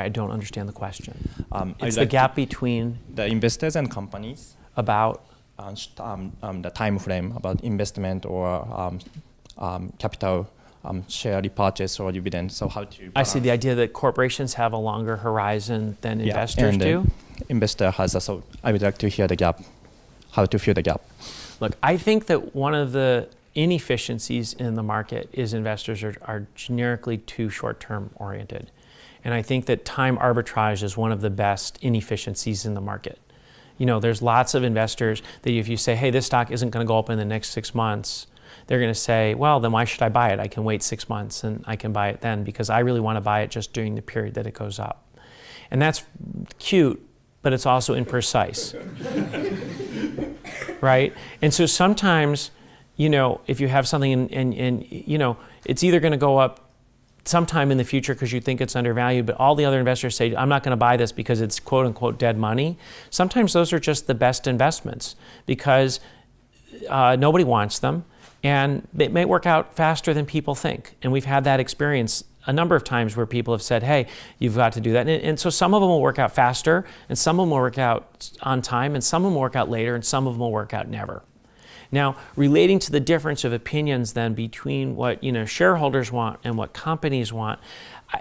I don't understand the question. It's I'd the gap between the investors and companies about the time frame about investment or capital share repurchase or dividend. So how to I see the idea that corporations have a longer horizon than investors and do. Investor has so I would like to hear the gap, how to fill the gap. Look, I think that one of the inefficiencies in the market is investors are generically too short-term oriented. And I think that time arbitrage is one of the best inefficiencies in the market. You know, there's lots of investors that if you say, hey, this stock isn't going to go up in the next 6 months, they're going to say, well, then why should I buy it? I can wait 6 months and I can buy it then because I really want to buy it just during the period that it goes up. And that's cute, but it's also imprecise. Right? And so sometimes, you know, if you have something and you know, it's either going to go up sometime in the future because you think it's undervalued, but all the other investors say, I'm not going to buy this because it's quote unquote dead money. Sometimes those are just the best investments because nobody wants them and it may work out faster than people think. And we've had that experience a number of times where people have said, hey, you've got to do that. And so some of them will work out faster and some of them will work out on time and some of them will work out later and some of them will work out never. Now, relating to the difference of opinions then between what shareholders want and what companies want,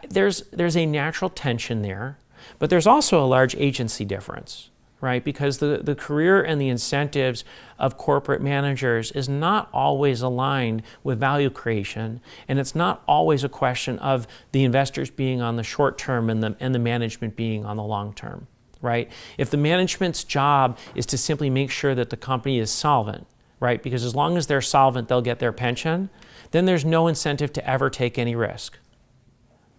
there's a natural tension there, but there's also a large agency difference, right? Because the career and the incentives of corporate managers is not always aligned with value creation, and it's not always a question of the investors being on the short term and the management being on the long term, right? If the management's job is to simply make sure that the company is solvent, right? Because as long as they're solvent, they'll get their pension, then there's no incentive to ever take any risk,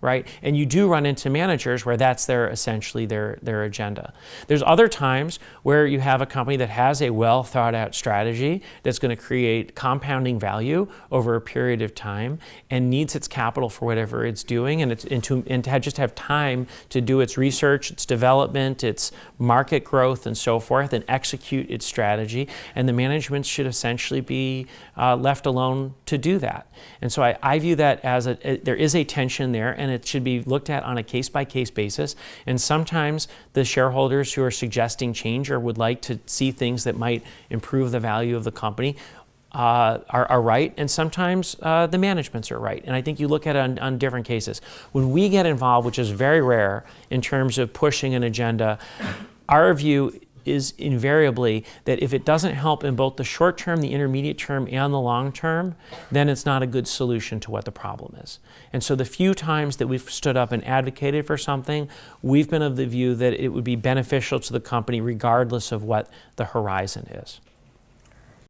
right? And you do run into managers where that's essentially their agenda. There's other times where you have a company that has a well thought out strategy that's going to create compounding value over a period of time and needs its capital for whatever it's doing and to just have time to do its research, its development, its market growth and so forth and execute its strategy. And the management should essentially be left alone to do that. And so I view that as there is a tension there and it should be looked at on a case-by-case basis. And sometimes the shareholders who are suggesting change or would like to see things that might improve the value of the company are right, and sometimes the managements are right. And I think you look at it on different cases. When we get involved, which is very rare in terms of pushing an agenda, our view is invariably that if it doesn't help in both the short term, the intermediate term, and the long term, then it's not a good solution to what the problem is. And so the few times that we've stood up and advocated for something, we've been of the view that it would be beneficial to the company regardless of what the horizon is.